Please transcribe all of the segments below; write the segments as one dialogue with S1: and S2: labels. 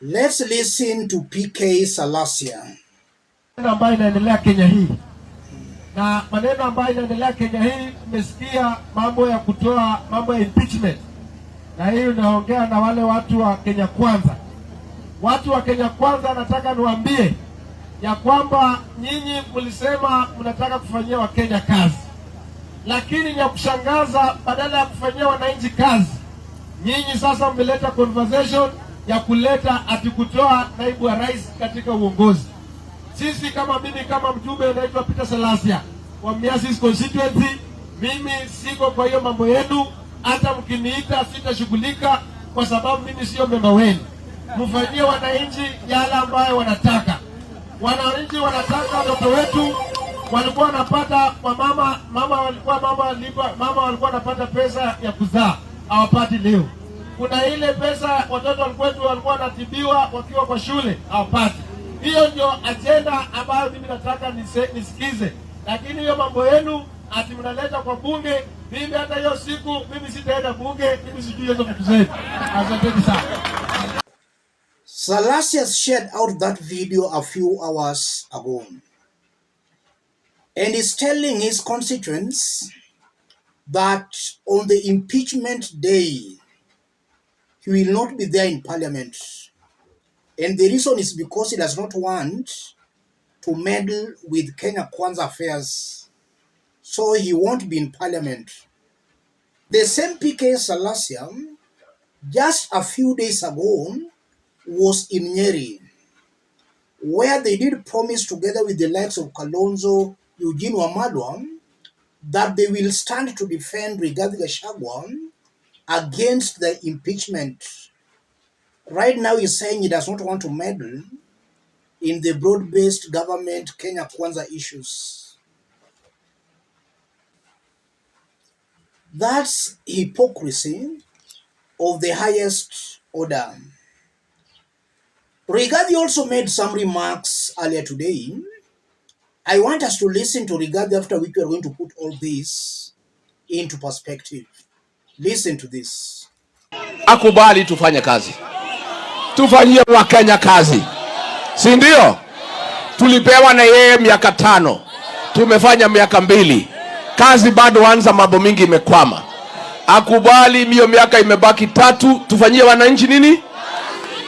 S1: Let's listen to PK Salasyia.
S2: Ambayo inaendelea Kenya hii. Na maneno ambayo inaendelea Kenya hii, umesikia mambo ya kutoa mambo ya impeachment. Na hii unaongea na wale watu wa Kenya Kwanza. Watu wa Kenya Kwanza, nataka niwaambie ya kwamba nyinyi mlisema mnataka kufanyia Wakenya kazi. Lakini ya kushangaza, badala ya kufanyia wananchi kazi, nyinyi sasa mmeleta conversation ya kuleta atikutoa naibu wa rais katika uongozi. Sisi kama mimi kama mjumbe naitwa Peter Salasyia wa Miasis constituency, mimi siko kwa hiyo mambo yenu. Hata mkiniita sitashughulika, kwa sababu mimi sio memba wenu. Mfanyie wananchi yale ambayo wanataka. Wananchi wanataka watoto wetu walikuwa wanapata kwa mama walikuwa wanapata pesa ya kuzaa, hawapati leo. Kuna ile pesa watoto walikuwa wanatibiwa wakiwa kwa shule, hawapati. Hiyo ndio agenda ambayo mimi nataka nisikize. Lakini hiyo mambo yenu ati mnaleta kwa bunge, mimi hata hiyo siku mimi sitaenda bunge, mimi sijui hizo vitu zetu. Asante sana.
S1: Salasyia shared out that video a few hours ago and is telling his constituents that on the impeachment day he will not be there in parliament, and the reason is because he does not want to meddle with Kenya Kwanza affairs, so he won't be in parliament. The same PK Salasyia just a few days ago was in Nyeri, where they did promise, together with the likes of Kalonzo, Eugene Wamalwa, that they will stand to defend Rigathi against the impeachment. Right now he's saying he does not want to meddle in the broad-based government Kenya Kwanza issues. That's hypocrisy of the highest order. Rigathi also made some remarks earlier today. I want us to listen to Rigathi, after which we are going to put all this into perspective. Listen to this.
S3: Akubali tufanye kazi. Tufanyie Wakenya kazi. Si ndio? Tulipewa na yeye miaka 5. Tumefanya miaka 2. Kazi bado anza, mambo mingi imekwama. Akubali hiyo miaka imebaki 3, tufanyie wananchi nini?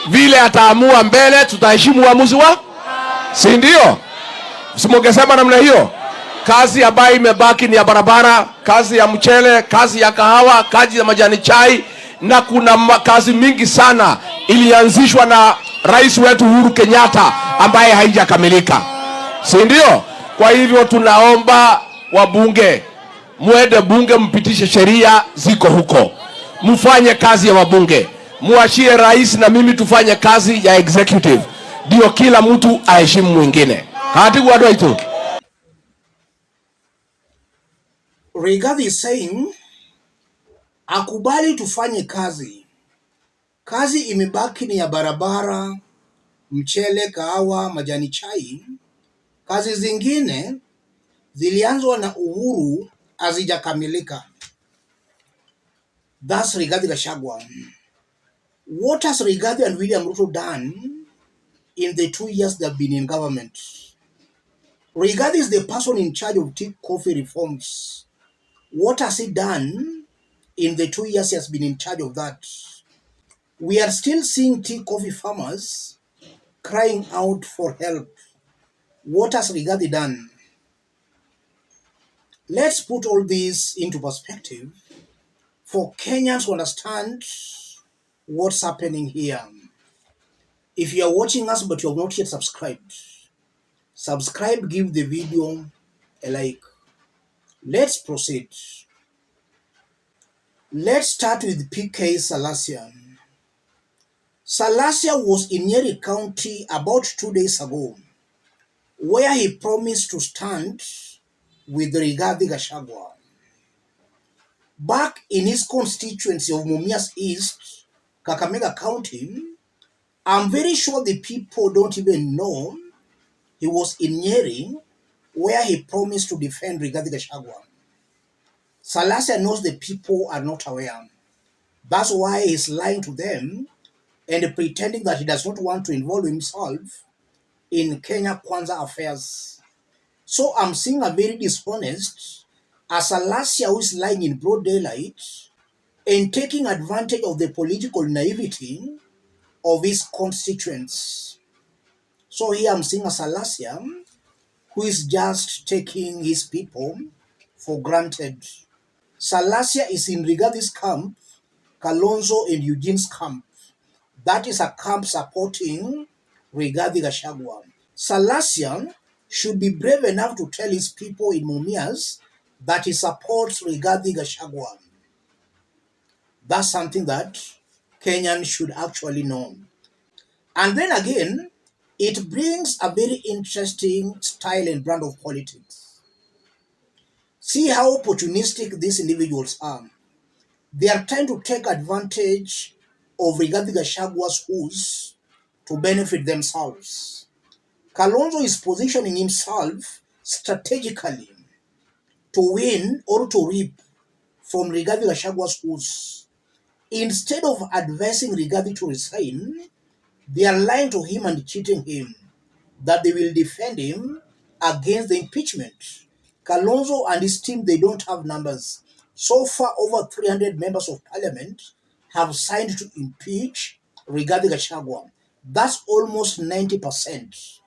S3: Vile ataamua mbele, tutaheshimu uamuzi wa? Si ndio? Usimongesema namna hiyo. Kazi ambayo imebaki ni ya barabara, kazi ya mchele, kazi ya kahawa, kazi ya majani chai, na kuna kazi mingi sana ilianzishwa na rais wetu Uhuru Kenyatta ambaye haijakamilika. Si ndio? Kwa hivyo tunaomba wabunge, muende bunge mpitishe sheria ziko huko. Mfanye kazi ya wabunge. Muachie rais na mimi tufanye kazi ya executive. Ndio kila mtu aheshimu mwingine.
S1: Rigathi is saying akubali tufanye kazi. Kazi imebaki ni ya barabara, mchele, kahawa, majani chai. Kazi zingine zilianzwa na Uhuru hazijakamilika. That's Rigathi Gachagua. What has Rigathi and William Ruto done in the 2 years they've been in government? Rigathi is the person in charge of tea coffee reforms. What has he done in the 2 years he has been in charge of that? We are still seeing tea coffee farmers crying out for help. What has Rigathi done? Let's put all this into perspective for Kenyans to understand what's happening here. If you are watching us but you have not yet subscribed, subscribe, give the video a like. Let's proceed. Let's start with PK Salasyia. Salasyia was in Nyeri County about 2 days ago, where he promised to stand with Rigathi Gachagua. Back in his constituency of Mumias East, Kakamega County, I'm very sure the people don't even know he was in Nyeri, where he promised to defend Rigathi Gachagua. Salasyia knows the people are not aware. That's why he's lying to them and pretending that he does not want to involve himself in Kenya Kwanza affairs. So I'm seeing a very dishonest, a Salasyia who is lying in broad daylight and taking advantage of the political naivety of his constituents. So here I'm seeing a Salasyia who is just taking his people for granted. Salasyia is in Rigathi's camp, Kalonzo and Eugene's camp. That is a camp supporting Rigathi Gachagua. Salasyia should be brave enough to tell his people in Mumias that he supports Rigathi Gachagua. That's something that Kenyans should actually know. And then again, it brings a very interesting style and brand of politics. See how opportunistic these individuals are. They are trying to take advantage of Rigathi Gachagua's who's to benefit themselves. Kalonzo is positioning himself strategically to win or to reap from Rigathi Gachagua's who's. Instead of advising Rigathi to resign, they are lying to him and cheating him that they will defend him against the impeachment. Kalonzo and his team, they don't have numbers. So far, over 300 members of parliament have signed to impeach Rigathi Gachagua. That's almost 90%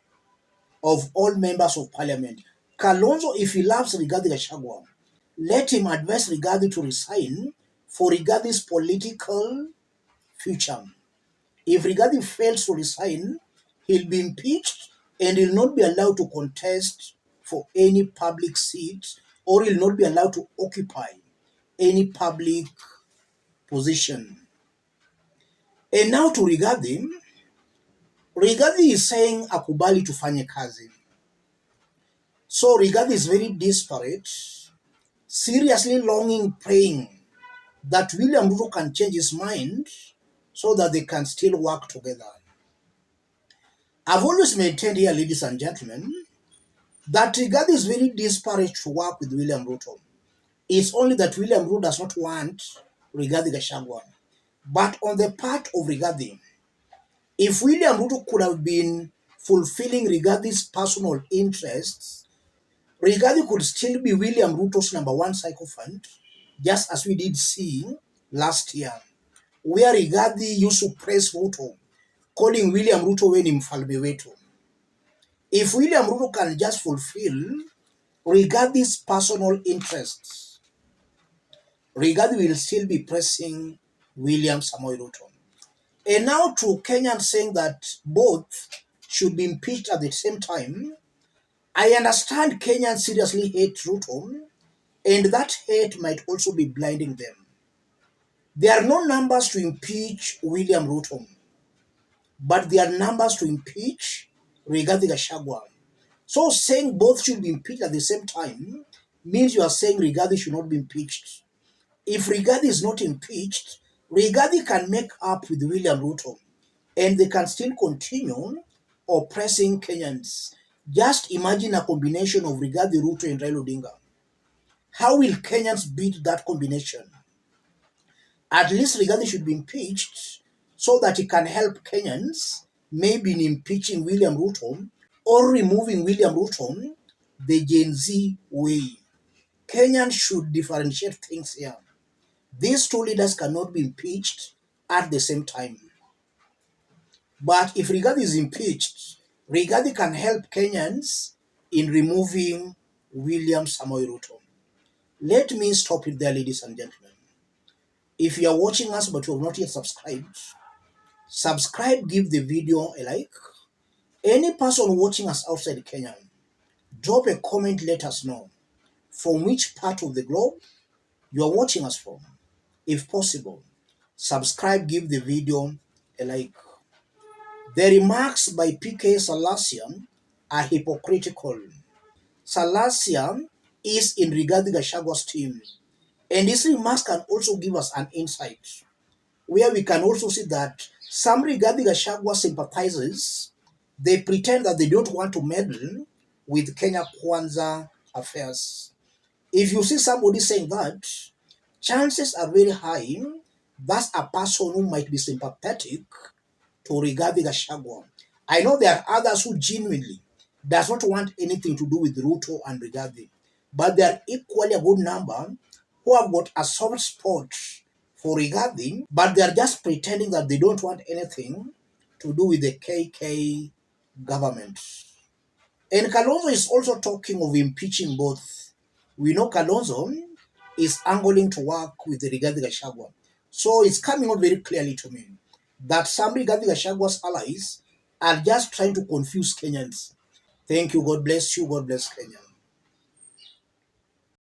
S1: of all members of parliament. Kalonzo, if he loves Rigathi Gachagua, let him advise Rigathi to resign for Rigathi's political future. If Rigathi fails to resign, he'll be impeached and he'll not be allowed to contest for any public seat, or he'll not be allowed to occupy any public position. And now to Rigathi. Rigathi is saying akubali tufanye kazi. So Rigathi is very desperate, seriously longing, praying that William Ruto can change his mind so that they can still work together. I've always maintained here, ladies and gentlemen, that Rigathi is very desperate to work with William Ruto. It's only that William Ruto does not want Rigathi Gachagua. But on the part of Rigathi, if William Ruto could have been fulfilling Rigathi's personal interests, Rigathi could still be William Ruto's #1 sycophant, just as we did see last year, where Rigathi used to praise Ruto, calling William Ruto when mfalme wetu. If William Ruto can just fulfill Rigathi's personal interests, Rigathi will still be praising William Samoei Ruto. And now to Kenyans saying that both should be impeached at the same time, I understand Kenyans seriously hate Ruto, and that hate might also be blinding them. There are no numbers to impeach William Ruto, but there are numbers to impeach Rigathi Gachagua. So saying both should be impeached at the same time means you are saying Rigathi should not be impeached. If Rigathi is not impeached, Rigathi can make up with William Ruto and they can still continue oppressing Kenyans. Just imagine a combination of Rigathi, Ruto and Raila Odinga. How will Kenyans beat that combination? At least Rigathi should be impeached so that he can help Kenyans, maybe in impeaching William Ruto or removing William Ruto the Gen Z way. Kenyans should differentiate things here. These two leaders cannot be impeached at the same time. But if Rigathi is impeached, Rigathi can help Kenyans in removing William Samoei Ruto. Let me stop it there, ladies and gentlemen. If you are watching us but you have not yet subscribed, subscribe, give the video a like. Any person watching us outside Kenya, drop a comment, let us know from which part of the globe you are watching us from. If possible, subscribe, give the video a like. The remarks by PK Salasyia are hypocritical. Salasyia is in Rigathi Gachagua's team, and these remarks can also give us an insight where we can also see that some Rigathi Gachagua sympathizers, they pretend that they don't want to meddle with Kenya Kwanza affairs. If you see somebody saying that, chances are very high that's a person who might be sympathetic to Rigathi Gachagua. I know there are others who genuinely does not want anything to do with Ruto and Rigathi, but there are equally a good number who have got a soft spot for Rigathi, but they are just pretending that they don't want anything to do with the KK government. And Kalonzo is also talking of impeaching both. We know Kalonzo is angling to work with the Rigathi Gachagua. So it's coming out very clearly to me that some Rigathi Gachagua's allies are just trying to confuse Kenyans. Thank you. God bless you. God bless Kenya.